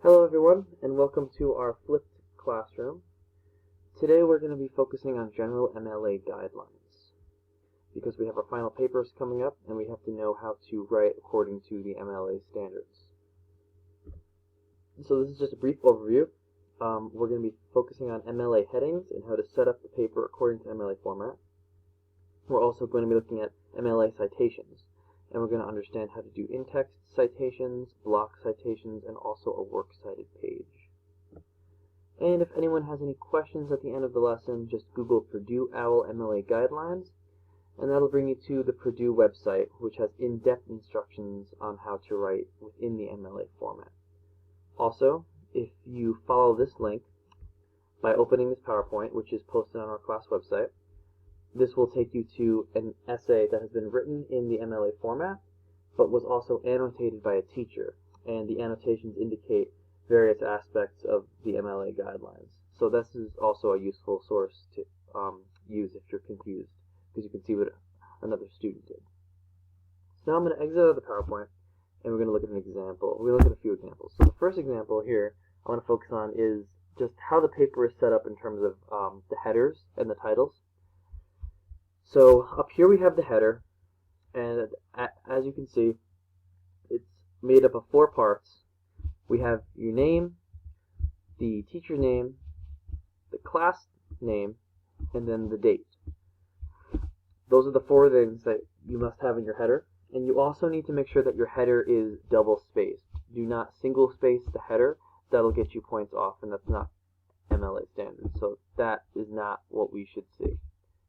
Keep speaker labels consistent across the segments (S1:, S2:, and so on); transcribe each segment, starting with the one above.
S1: Hello everyone, and welcome to our flipped classroom. Today we're going to be focusing on general MLA guidelines because we have our final papers coming up and we have to know how to write according to the MLA standards. So this is just a brief overview. We're going to be focusing on MLA headings and how to set up the paper according to MLA format. We're also going to be looking at MLA citations, and we're going to understand how to do in-text citations, block citations, and also a works cited page. And if anyone has any questions at the end of the lesson, just Google Purdue OWL MLA guidelines, and that'll bring you to the Purdue website, which has in-depth instructions on how to write within the MLA format. Also, if you follow this link by opening this PowerPoint, which is posted on our class website, this will take you to an essay that has been written in the MLA format, but was also annotated by a teacher, and the annotations indicate various aspects of the MLA guidelines. So this is also a useful source to use if you're confused, because you can see what another student did. So now I'm going to exit out of the PowerPoint, and we're going to look at an example. We're going to look at a few examples. So the first example here I want to focus on is just how the paper is set up in terms of the headers and the titles. So up here we have the header, and as you can see, it's made up of 4 parts. We have your name, the teacher's name, the class name, and then the date. Those are the 4 things that you must have in your header, and you also need to make sure that your header is double spaced. Do not single space the header. That'll get you points off, and that's not MLA standard. So that is not what we should see.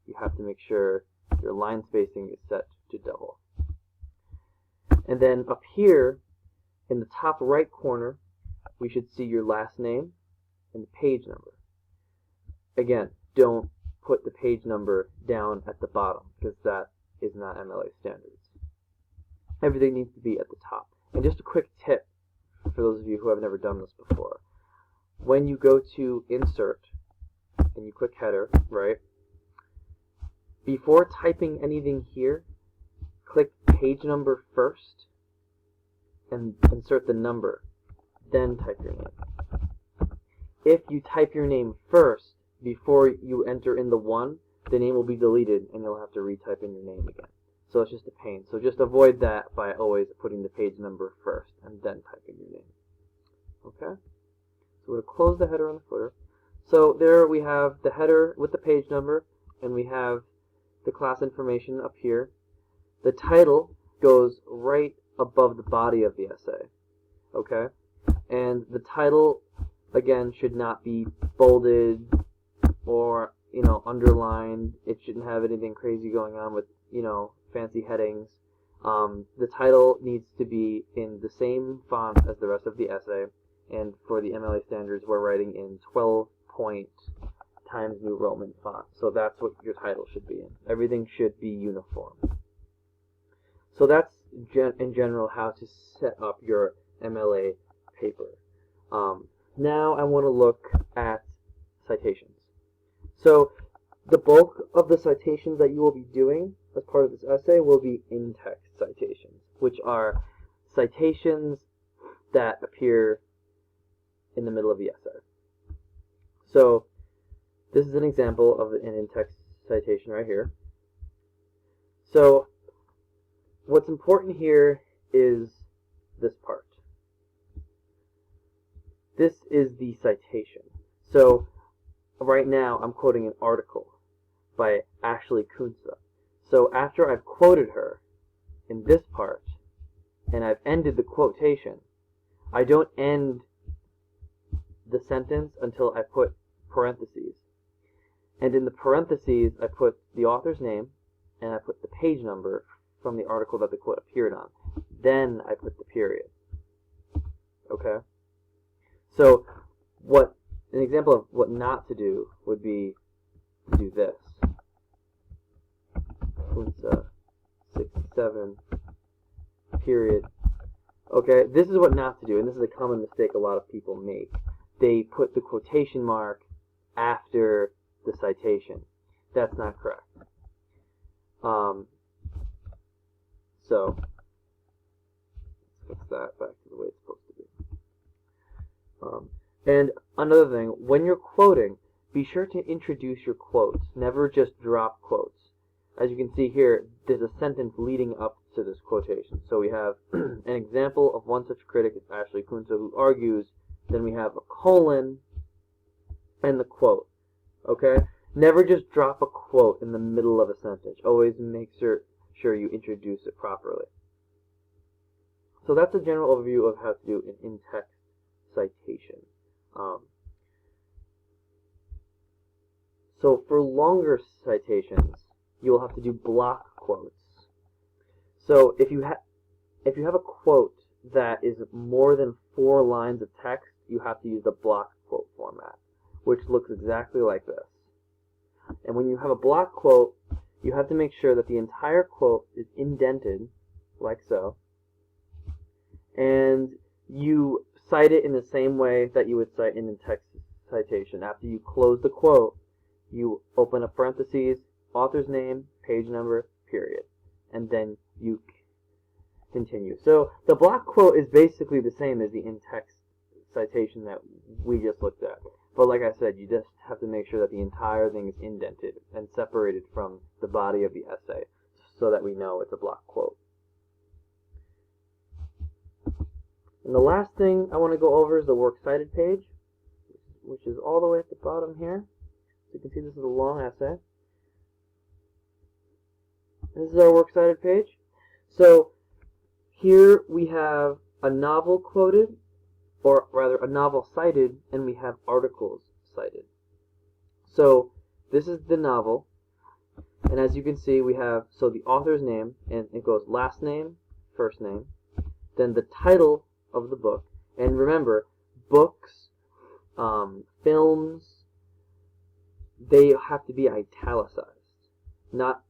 S1: You have to make sure your line spacing is set to double. And then up here in the top right corner, we should see your last name and the page number. Again, don't put the page number down at the bottom because that is not MLA standards. Everything needs to be at the top. And just a quick tip for those of you who have never done this before. When you go to insert and you click header, right? Before typing anything here, click page number first and insert the number, then type your name. If you type your name first before you enter in the 1, the name will be deleted and you'll have to retype in your name again. So it's just a pain. So just avoid that by always putting the page number first and then typing your name. Okay? So we're going to close the header and the footer. So there we have the header with the page number, and we have the class information up here. The title goes right above the body of the essay. Okay? And the title, again, should not be bolded or, underlined. It shouldn't have anything crazy going on with, fancy headings. The title needs to be in the same font as the rest of the essay. And for the MLA standards, we're writing in 12-point Times New Roman font. So that's what your title should be in. Everything should be uniform. So that's in general how to set up your MLA paper. Now I want to look at citations. So the bulk of the citations that you will be doing as part of this essay will be in-text citations, which are citations that appear in the middle of the essay. So this is an example of an in-text citation right here. So what's important here is this part. This is the citation. So right now I'm quoting an article by Ashley Kunsa. So after I've quoted her in this part and I've ended the quotation, I don't end the sentence until I put parentheses. And in the parentheses, I put the author's name, and I put the page number from the article that the quote appeared on. Then I put the period. Okay? So, an example of what not to do would be to do this. Kunsa, 67, period. Okay, this is what not to do, and this is a common mistake a lot of people make. They put the quotation mark after the citation. That's not correct. So let's fix that back to the way it's supposed to be. And another thing, when you're quoting, be sure to introduce your quotes. Never just drop quotes. As you can see here, there's a sentence leading up to this quotation. So we have an example of one such critic is Ashley Kunze, who argues. Then we have a colon and the quote. Okay? Never just drop a quote in the middle of a sentence. Always make sure you introduce it properly. So that's a general overview of how to do an in-text citation. So for longer citations, you will have to do block quotes. So if you have a quote that is more than 4 lines of text, you have to use the block quote format, which looks exactly like this. And when you have a block quote, you have to make sure that the entire quote is indented, like so, and you cite it in the same way that you would cite in a text citation. After you close the quote, you open up parentheses, author's name, page number, period, and then you continue. So the block quote is basically the same as the in-text citation that we just looked at. But like I said, you just have to make sure that the entire thing is indented and separated from the body of the essay so that we know it's a block quote. And the last thing I want to go over is the works cited page, which is all the way at the bottom here. So you can see this is a long essay. This is our works cited page. So here we have a novel quoted, or rather a novel cited, and we have articles cited. So this is the novel, and as you can see we have, so the author's name, and it goes last name, first name, then the title of the book, and remember, books, films, they have to be italicized, not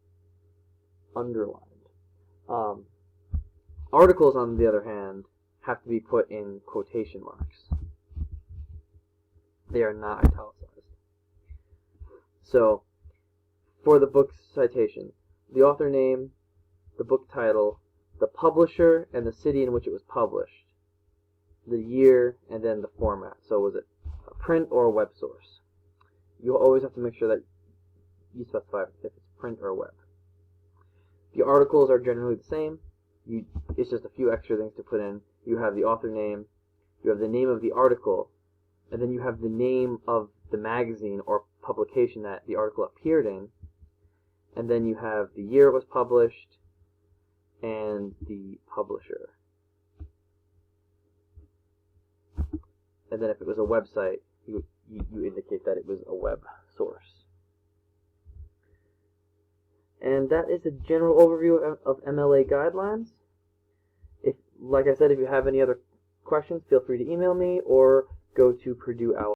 S1: underlined. Articles, on the other hand, have to be put in quotation marks. They are not italicized. So, for the book citation, the author name, the book title, the publisher, and the city in which it was published, the year, and then the format. So was it a print or a web source? You always have to make sure that you specify if it's print or web. The articles are generally the same. It's just a few extra things to put in. You have the author name, you have the name of the article, and then you have the name of the magazine or publication that the article appeared in, and then you have the year it was published and the publisher. And then if it was a website, you indicate that it was a web source. And that is a general overview of MLA guidelines. Like I said, if you have any other questions, feel free to email me or go to Purdue Owl.